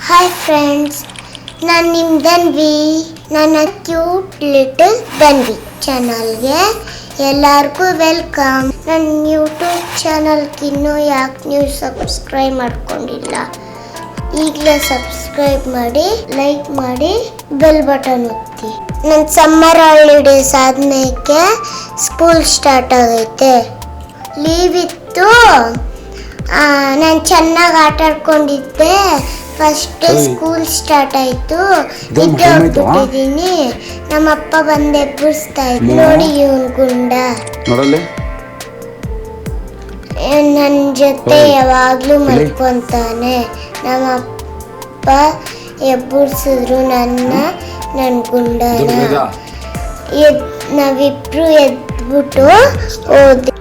Hi friends, ನಾನು ನಿಮ್ಮ ಧನ್ವಿ. ನನ್ನ ಕ್ಯೂಟ್ ಲಿಟಲ್ ಧನ್ವಿ ಚಾನಲ್ಗೆ ಎಲ್ಲರಿಗೂ ವೆಲ್ಕಮ್. ನನ್ನ ಯೂಟ್ಯೂಬ್ ಚಾನಲ್ಗಿನ್ನೂ ಯಾಕೆ ನೀವು ಸಬ್ಸ್ಕ್ರೈಬ್ ಮಾಡ್ಕೊಂಡಿಲ್ಲ, ಈಗಲೇ ಸಬ್ಸ್ಕ್ರೈಬ್ ಮಾಡಿ, ಲೈಕ್ ಮಾಡಿ, ಬೆಲ್ ಬಟನ್ ಒತ್ತಿ. ನನ್ನ ಸಮ್ಮರ್ ಹಾಲಿಡೇಸ್ ಆದ್ಮೇಲೆ ಸ್ಕೂಲ್ ಸ್ಟಾರ್ಟ್ ಆಗೈತೆ. ಲೀವ್ ಇತ್ತು, ನಾನು ಚೆನ್ನಾಗಿ ಆಟ ಆಡ್ಕೊಂಡಿದ್ದೆ. ಫಸ್ಟ್ ಸ್ಕೂಲ್ ಸ್ಟಾರ್ಟ್ ಆಯಿತು, ನಿದ್ದೆ ಹೊರಬಿಟ್ಟಿದ್ದೀನಿ. ನಮ್ಮಪ್ಪ ಬಂದು ಎಬ್ಬರಿಸ್ತಾ ಇದ್ರು. ನೋಡಿ ಇವನ್ ಗುಂಡ ನನ್ನ ಜೊತೆ ಯಾವಾಗಲೂ ಮಲ್ಕೊಂತಾನೆ. ನಮ್ಮಪ್ಪ ಎಬ್ಬರಿಸಿದ್ರು ನನ್ನ ಗುಂಡನ. ನಾವಿಬ್ರು ಎದ್ಬಿಟ್ಟು ಹೋದ್ವಿ.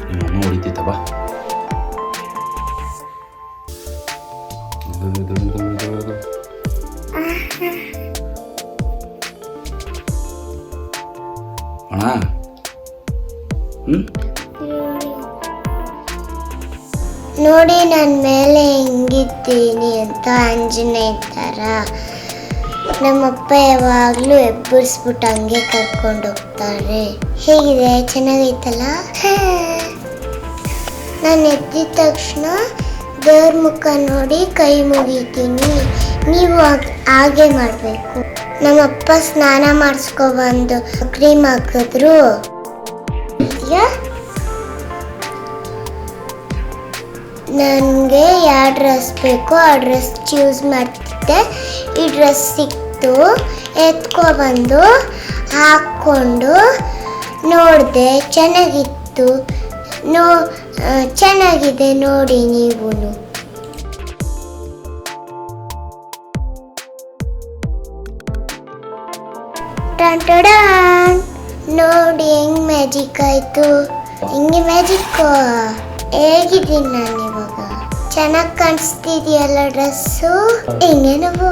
ನೋಡಿ ನನ್ನ ಮೇಲೆ ಹೆಂಗಿದ್ದೀನಿ ಅಂತ, ಆಂಜನೇಯ ಥರ. ನಮ್ಮಪ್ಪ ಯಾವಾಗಲೂ ಎಬ್ಬರಿಸ್ಬಿಟ್ಟು ಹಂಗೆ ಕರ್ಕೊಂಡು ಹೋಗ್ತಾರೆ. ಹೇಗಿದೆ? ಚೆನ್ನಾಗೈತಲ್ಲ? ನಾನು ಎದ್ದಿದ ತಕ್ಷಣ ದೇವ್ರ ಮುಖ ನೋಡಿ ಕೈ ಮುಗಿತೀನಿ. ನೀವು ಹಾಗೆ ಮಾಡಬೇಕು. ನಮ್ಮಪ್ಪ ಸ್ನಾನ ಮಾಡಿಸ್ಕೊಬಂದು ಕ್ರೀಮ್ ಹಾಕಿದ್ರು. ನನಗೆ ಯಾವ ಡ್ರೆಸ್ ಬೇಕೋ ಆ ಡ್ರೆಸ್ ಚೂಸ್ ಮಾಡ್ತಿದ್ದೆ. ಈ ಡ್ರೆಸ್ ಸಿಕ್ತು, ಎತ್ಕೊಬಂದು ಹಾಕ್ಕೊಂಡು ನೋಡಿದೆ. ಚೆನ್ನಾಗಿತ್ತು. ಚೆನ್ನಾಗಿದೆ ನೋಡಿ ನೀವು. ನೋಡಿ ಹೆಂಗ್ ಮ್ಯಾಜಿಕ್ ಆಯ್ತು. ಹಿಂಗೆ ಮ್ಯಾಜಿಕ್. ಹೇಗಿದ್ದೀನಿ ನಾನು ಇವಾಗ? ಚೆನ್ನಾಗಿ ಕಾಣಿಸ್ತಿದೆಯಲ್ಲ ಡ್ರೆಸ್ಸು? ಹಿಂಗೆ ನಾವು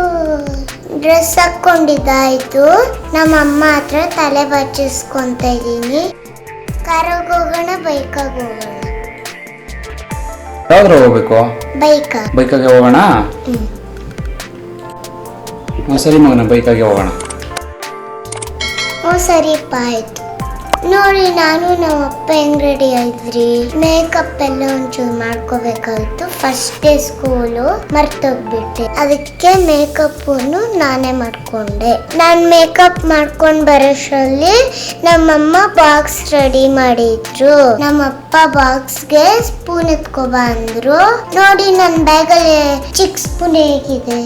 ಡ್ರೆಸ್ ಹಾಕ್ಕೊಂಡಿದ್ದಾಯ್ತು. ನಮ್ಮಮ್ಮ ಹತ್ರ ತಲೆ ಬಚ್ಚಿಸ್ಕೊಂತ ಇದ್ದೀನಿ. ಕಾರಾಗ ಹೋಗೋಣ, ಬೈಕಾಗ ಹೋಗೋಣ? ಯಾವ್ದ್ರ ಹೋಗ್ಬೇಕು? ಬೈಕಾಗೆ ಹೋಗೋಣ. ಸರಿ ಮಗನ, ಬೈಕಾಗೆ ಹೋಗೋಣ. ಸರಿಪ್ಪ, ಆಯ್ತು. ನೋಡಿ ನಾನು ನಮ್ಮಪ್ಪ ಹೆಂಗ್ ರೆಡಿ ಆಯ್ದ್ರಿ. ಮೇಕಪ್ ಎಲ್ಲ ಒಂಚೂರು ಮಾಡ್ಕೋಬೇಕಾಗಿತ್ತು. ಫಸ್ಟ್ ಡೇ ಸ್ಕೂಲು, ಮರ್ತೋಗ್ಬಿಟ್ಟೆ. ಅದಕ್ಕೆ ಮೇಕಪ್ ನಾನೇ ಮಾಡ್ಕೊಂಡೆ. ನಾನು ಮೇಕಪ್ ಮಾಡ್ಕೊಂಡು ಬರೋಷ್ಟರಲ್ಲಿ ನಮ್ಮಮ್ಮ ಬಾಕ್ಸ್ ರೆಡಿ ಮಾಡಿದ್ರು. ನಮ್ಮಪ್ಪ ಬಾಕ್ಸ್ಗೆ ಸ್ಪೂನ್ ಎತ್ಕೊಬ ಅಂದ್ರು. ನೋಡಿ ನನ್ನ ಬ್ಯಾಗಲ್ಲಿ ಚಿಕ್ಕ ಸ್ಪೂನ್ ಹೇಗಿದೆ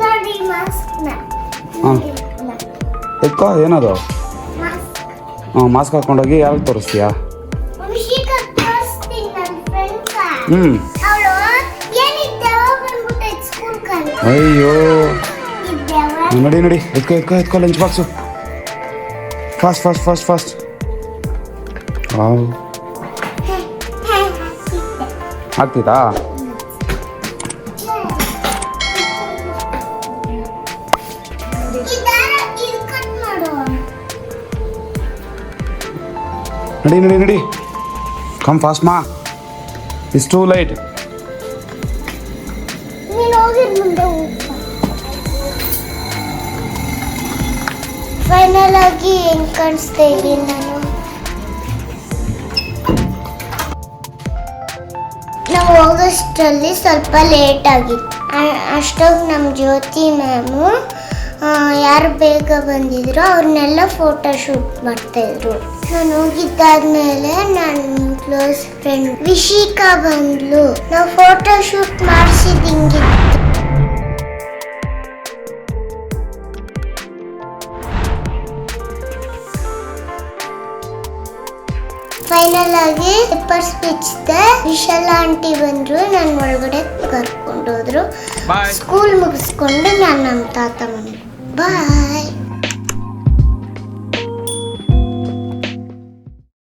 ನೋಡಿ. ಎತ್ಕೋ. ಏನದು? ಮಾಸ್ಕ್ ಹಾಕೊಂಡೋಗಿ ಯಾರಿಗೆ ತೋರಿಸ್ತೀಯಾ? ಅಯ್ಯೋ, ನಡಿ ಎತ್ಕೋ ಲಂಚ್ ಬಾಕ್ಸು. ಫಾಸ್ಟ್. ಆಗ್ತಿದಾ? ನಡಿ. ಕಮ್ ಫಾಸ್ಟ್ ಮಾ. It's two light. ಫೈನಲ್ ಆಗಿ ಹೆಂಗ್ ಕಾಣಿಸ್ತಾ ಇದ್ದೀನಿ ನಾನು? ನಾವು ಹೋಗೋಷ್ಟರಲ್ಲಿ ಸ್ವಲ್ಪ ಲೇಟ್ ಆಗಿತ್ತು. ಅಷ್ಟೊಂದು ನಮ್ಮ ಜ್ಯೋತಿ ಮ್ಯಾಮು ಯಾರು ಬೇಗ ಬಂದಿದ್ರು ಅವ್ರನ್ನೆಲ್ಲ ಫೋಟೋ ಶೂಟ್ ಮಾಡ್ತಾಯಿದ್ರು. ನಾನು ಹೋಗಿದ್ದಾದ್ಮೇಲೆ ನನ್ನ ಕ್ಲೋಸ್ ಫ್ರೆಂಡ್ ವಿಶಿಕಾ ಬಂದ್ಲು. ನಾವು ಫೋಟೋ ಶೂಟ್ ಮಾಡಿಸಿದ್ದು ಹಿಂಗಿತ್ತು. ಫೈನಲ್ ಆಗಿ ಪೇಪರ್ಸ್ ಬಿಚ್ಚಿದೆ. ವಿಶಾಲ ಆಂಟಿ ಬಂದ್ರು, ನಾನು ಒಳಗಡೆ ಕರ್ಕೊಂಡು ಹೋದ್ರು. ಸ್ಕೂಲ್ ಮುಗಿಸ್ಕೊಂಡು ನಾನು ನಮ್ಮ ತಾತ ಮನೆಗೆ ಬಾಯ್.